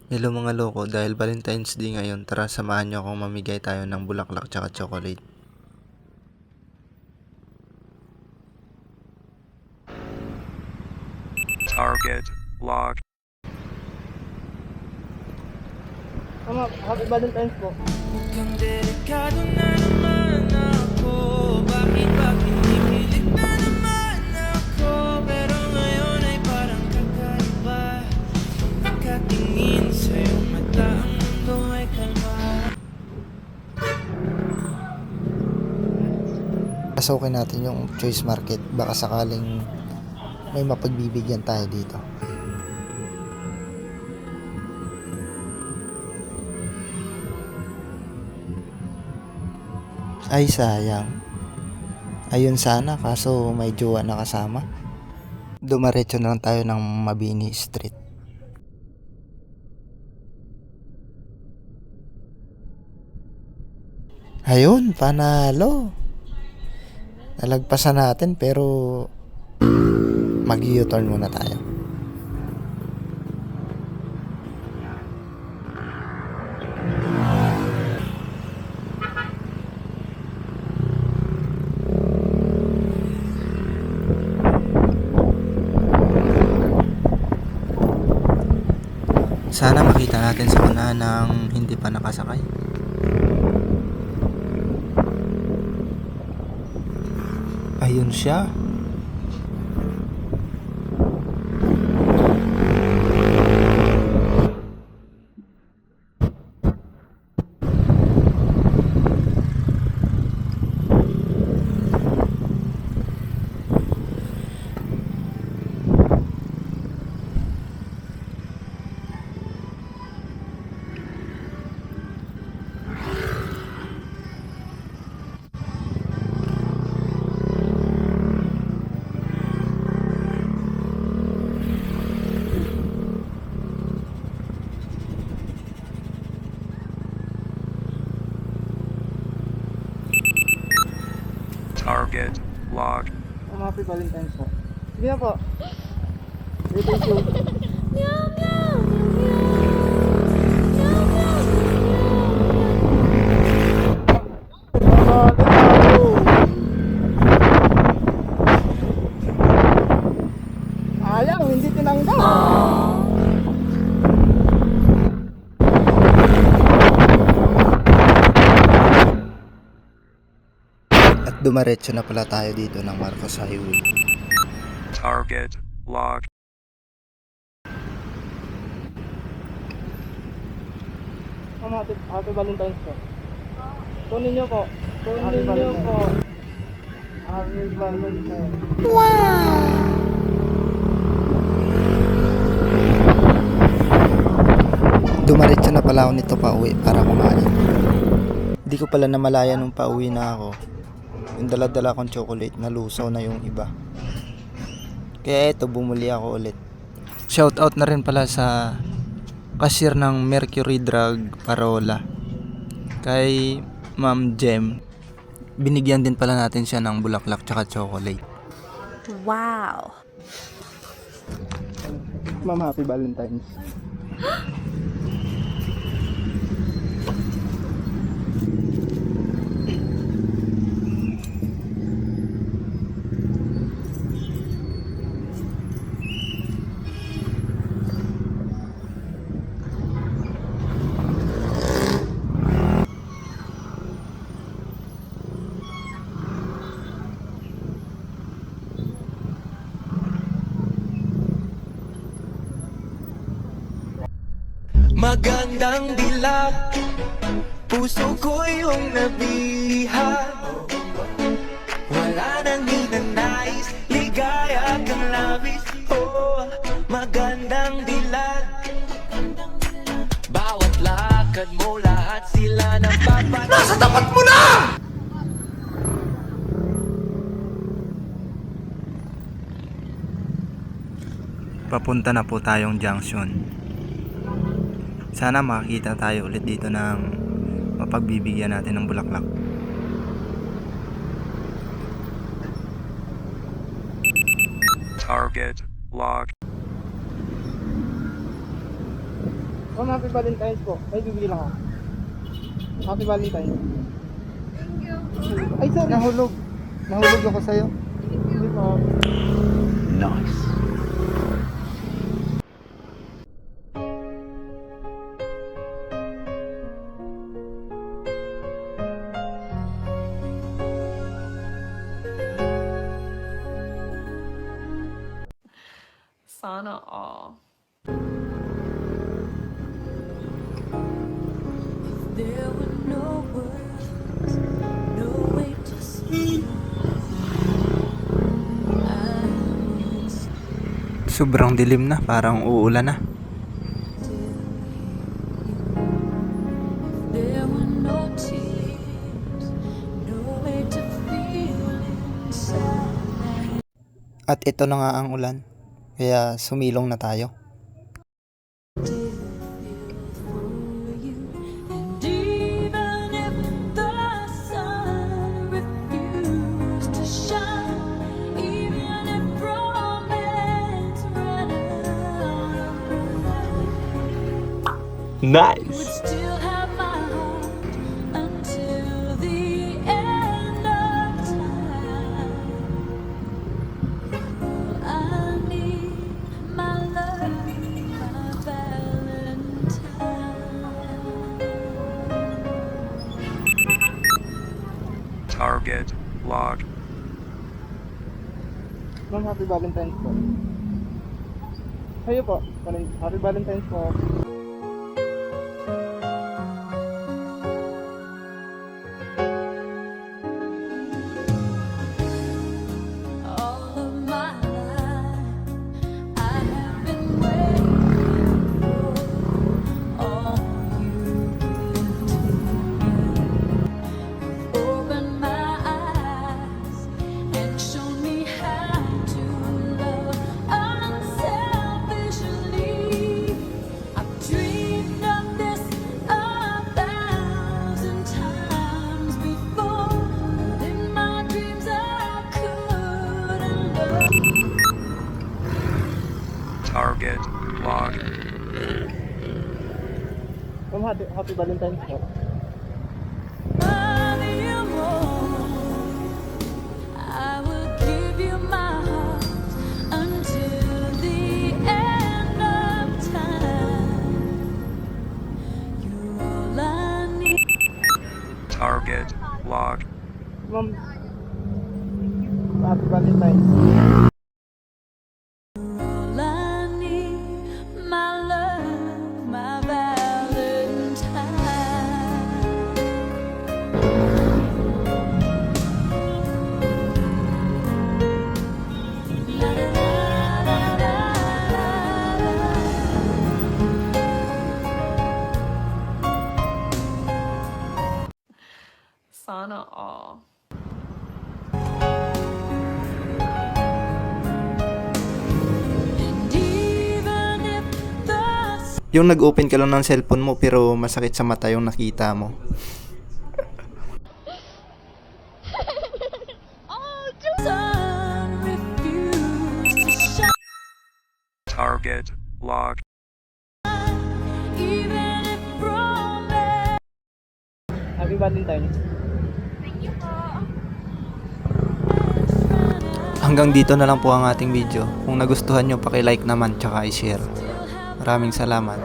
Hello mga loko, dahil Valentine's Day ngayon, tara samahan nyo akong mamigay tayo ng bulaklak tsaka chocolate. Target locked. Mama, happy Valentine's po. Mukhang delikado na naman ako. Bakit ba kinikilig na naman ako? Pero ngayon ay parang kakaiba. Pagkatingin sa iyong mata, ang mundo ay kalma. Pasukin natin yung choice market, baka sakaling may mapagbibigyan tayo dito. Ay sayang. Ayun sana, kaso may jowa na kasama. Dumaretso na lang tayo ng Mabini Street. Ayun, panalo. Nalagpasan natin pero mag-U-turn muna tayo. Sana makita natin sa unahan ng hindi pa nakasakay. Ayun siya. Target locked. Mama, happy Valentine's po. Sige na po. Thank you. Mama, thank you. Sayang, hindi tinanggap. At dumaretso na pala tayo dito ng Marcos Highway. Target locked. Mama, happy Valentine's po. Tunin niyo po. Tunin niyo po. Happy Valentine's. Dumaretso na pala ako nito pa uwi para kumain. Hindi ko pala namalaya nung pauwi na ako. Yung dala-dala kong chocolate, nalusaw na yung iba. Kaya eto, bumuli ako ulit. Shout out na rin pala sa cashier ng Mercury Drug Parola. Kay Ma'am Jem. Binigyan din pala natin siya ng bulaklak tsaka chocolate. Wow. Ma'am, happy Valentine's. Magandang dilag, puso ko yung nabihag. Wala nang hinanais, ligaya kang labis. Oh, magandang dilag. Bawat lakad mo, lahat sila ng papat. Nasa tapat mo na! Papunta na po tayong junction. Sana makakita tayo ulit dito ng mapagbibigyan natin ng bulaklak. Target locked. Ma'am, happy Valentine's po. Ay, bibili lang ako. Happy Valentine's. Ay, sorry. Nahulog. Nahulog ako sa'yo. Hindi po. Nice. Sana all. There were no words, no way to speak. Sobrang dilim na, parang uulan na. There were no tears, no way to feel inside. At ito na nga ang ulan. Kaya sumilong na tayo. And even if the sun refused to shine, even if romance ran out of light, Nice. you would still have my heart until the end of time. I need my love, my Valentine. Target locked. Ma'am, happy Valentine's po. Kayo po. Happy Valentine's po. All of my life, I have been waiting for all you give to me. Open my eyes and show me how to love unselfishly. I've dreamed of this 1,000 times before, but in my dreams I couldn't love. Target locked. Ma'am, happy Valentine's po. Love you more. I will give you my heart until the end of time. You're all I need. Target locked. Ma'am, happy Valentine's. All I need, my love, my Valentine. La, la, la, la, la, la. Sana all. And even if the Yung nag-open ka lang ng cellphone mo pero masakit sa mata yung nakita mo. sun refused to shine, Target locked. even if romance Happy Valentine's. Hanggang dito na lang po ang ating video. Kung nagustuhan nyo, paki-like naman tsaka i-share. Maraming salamat.